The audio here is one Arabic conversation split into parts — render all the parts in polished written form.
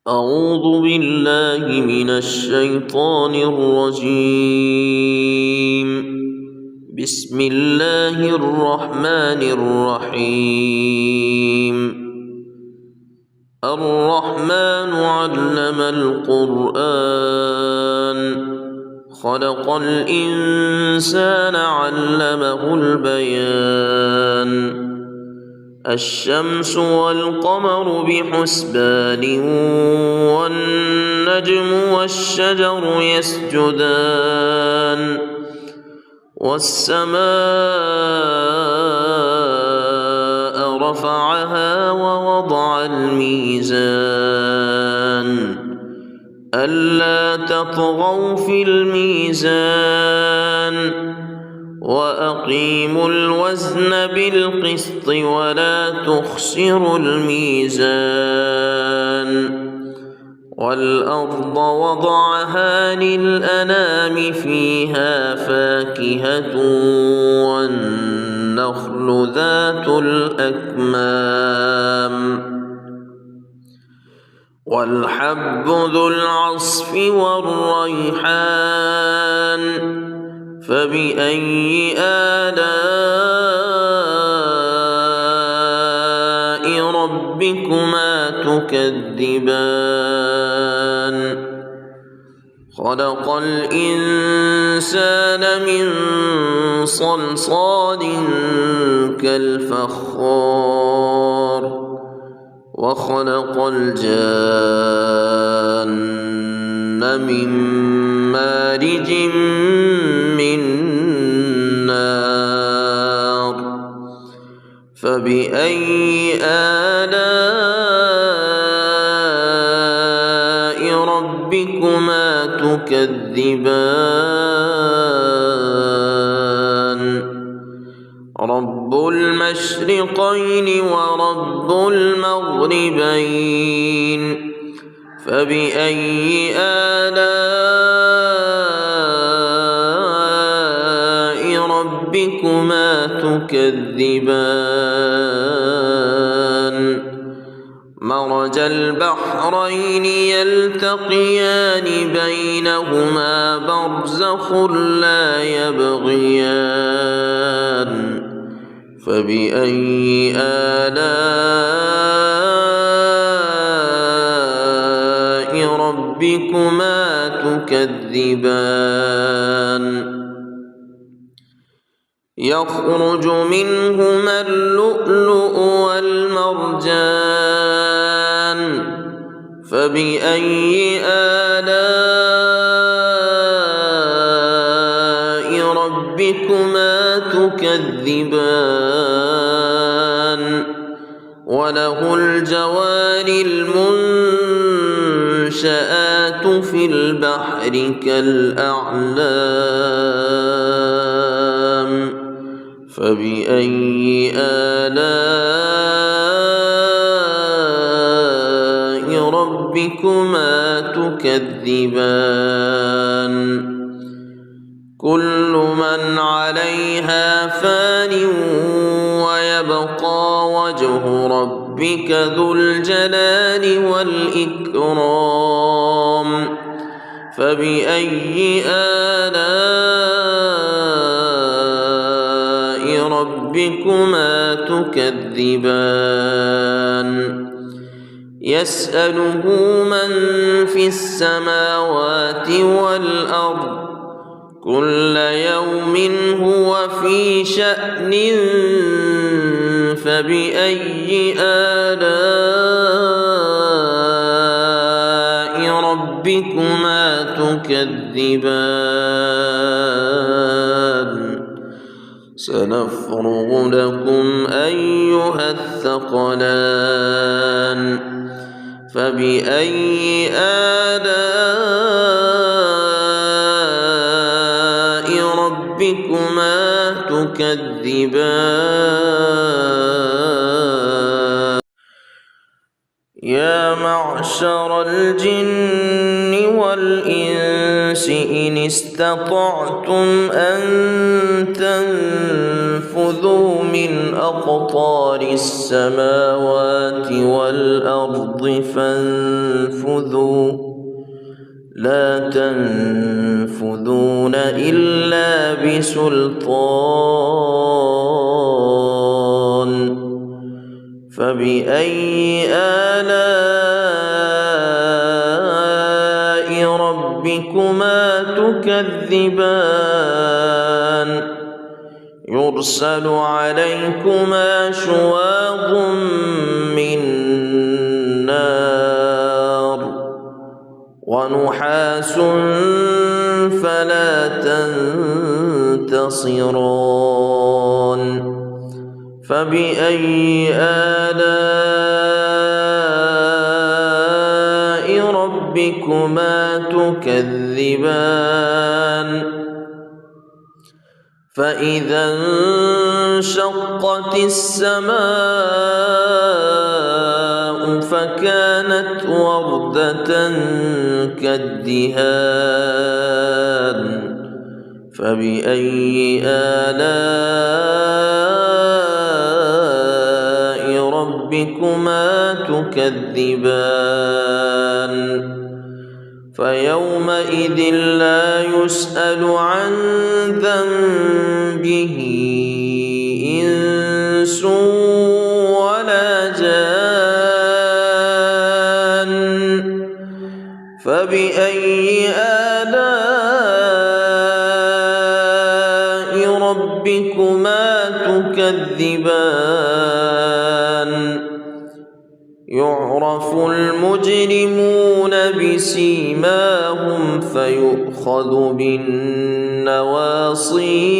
أعوذ بالله من الشيطان الرجيم. بسم الله الرحمن الرحيم. الرحمن علم القرآن خلق الإنسان علمه البيان. الشمس والقمر بحسبان والنجم والشجر يسجدان والسماء رفعها ووضع الميزان ألا تطغوا في الميزان وأقيموا الوزن بالقسط ولا تخسروا الميزان. والأرض وضعها للأنام فيها فاكهة والنخل ذات الأكمام والحب ذو العصف والريحان. فبأي آلاء ربكما تكذبان؟ خلق الإنسان من صلصال كالفخار وخلق الجان من مارج من نار. فبأي آلاء ربكما تكذبان؟ رب المشرقين ورب المغربين. فبأي آلاء ربكما تكذبان؟ مرج البحرين يلتقيان بينهما برزخ لا يبغيان. فبأي آلاء ربكما تكذبان؟ يخرج منهما اللؤلؤ والمرجان. فبأي آلاء ربكما تكذبان؟ وله الجوار المنشآت في البحر كالأعلام. فبأي آلاء ربكما تكذبان؟ كل من عليها فان ويبقى وجه ربك ذو الجلال والإكرام. فبأي آلاء ربكما تكذبان؟ يسأله من في السماوات والأرض كل يوم هو في شأن. فبأي آلاء ربكما تكذبان؟ سنفرغ لكم أيها الثقلان. فبأي آلاء ربكما تكذبان؟ يا معشر الجن والإنس إن استطعتم أن تنفذوا من أقطار السماوات والأرض فانفذوا لا تنفذون إلا بسلطان فبأي آلاء ربكما تكذبان يرسل عليكما شواظ من نار ونحاس فلا تنتصران فبأي آلاء ربكما تكذبان فإذا انشقت السماء فكانت وردة كالدهان فبأي آلاء ربكما تكذبان فيومئذ لا يسأل عن ذنبه إنس ولا جان فبأي آلاء ربكما تكذبان يعرف المجرمون بسيماهم فيؤخذ بالنواصي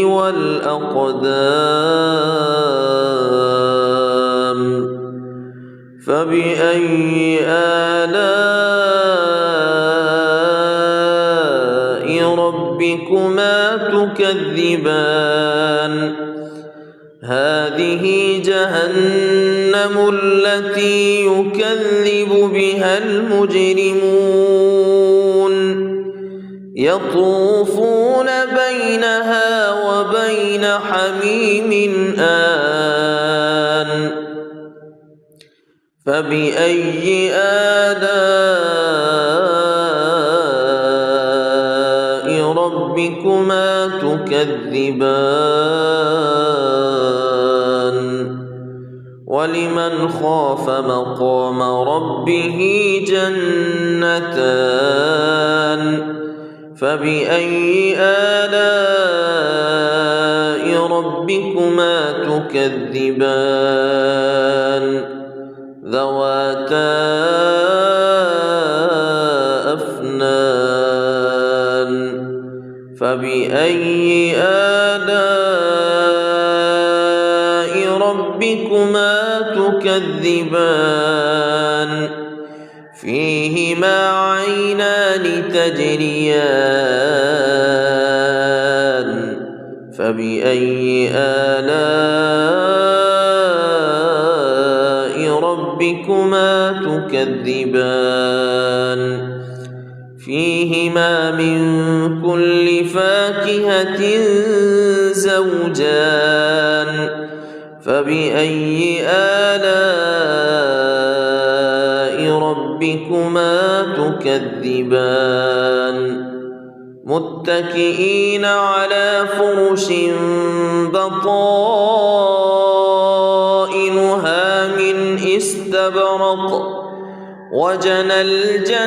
والأقدام فبأي آلاء ربكما تكذبان هذه جهنم التي يكذب بها المجرمون يطوفون بينها وبين حميم آن فبأي آلاء ربكما تكذبان ولمن خاف مقام ربه جنتان فبأي آلاء ربكما تكذبان ذواتا أفنان فبأي آلاء ربكما تكذبان فيهما عينان تجريان فبأي آلاء ربكما تكذبان فيهما من كل فاكهة زوجان فبأي آلاء ربكما تكذبان متكئين على فرش بطائنها من استبرق وجنى الجنتين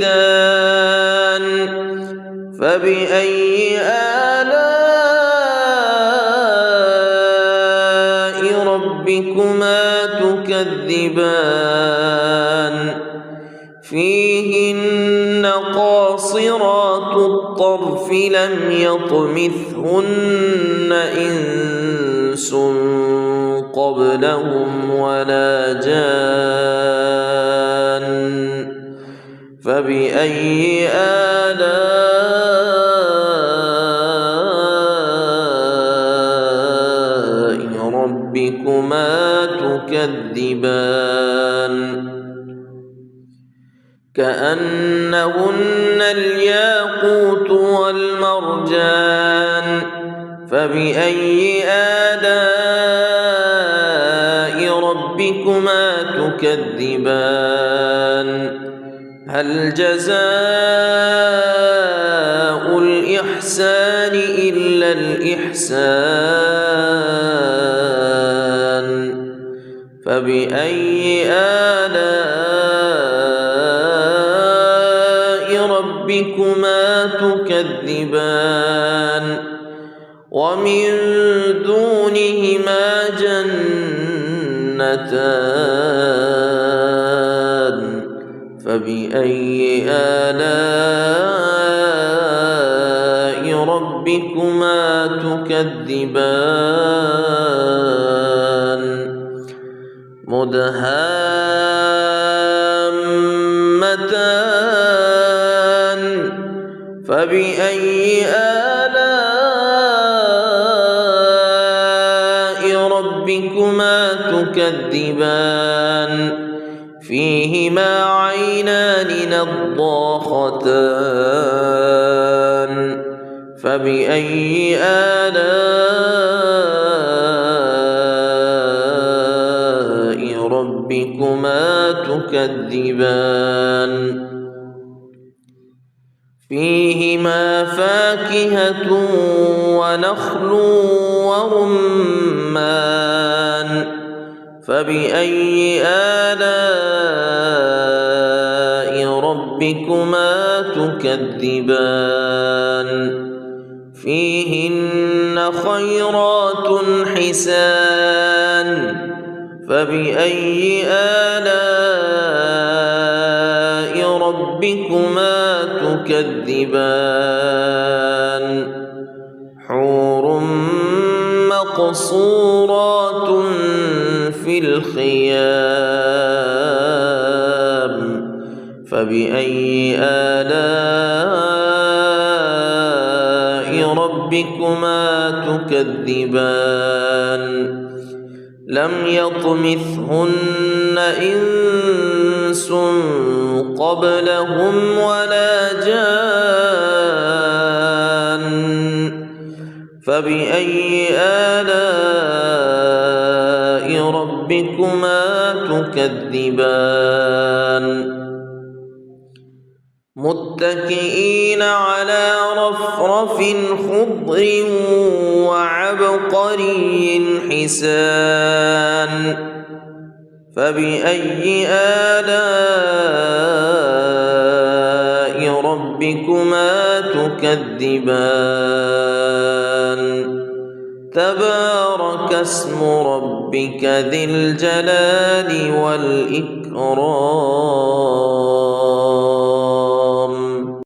دان فبأي آلاء ربكما تكذبان فيهن قاصرات الطرف لم يطمثهن إنس قبلهم ولا جان فبأي آلاء ربكما تكذبان تكذبان كأنهن الياقوت والمرجان فبأي آلاء ربكما تكذبان هل جزاء الإحسان إلا الإحسان فبأي آلاء ربكما تكذبان ومن دونهما جنتان فبأي آلاء ربكما تكذبان مدهامتان فبأي آلاء ربكما تكذبان فيهما عينان نضاختان فبأي آلاء ربكما تكذبان فيهما فاكهة ونخل ورمان فبأي آلاء ربكما تكذبان فيهن خيرات حسان فبأي آلاء ربكما تكذبان حور مقصورات في الخيام فبأي آلاء ربكما تكذبان لم يطمثهن إنس قبلهم ولا جان فبأي آلاء ربكما تكذبان متكئين على رفرف خضر وعبقري حسان فبأي آلاء ربكما تكذبان تبارك اسم ربك ذي الجلال والإكرام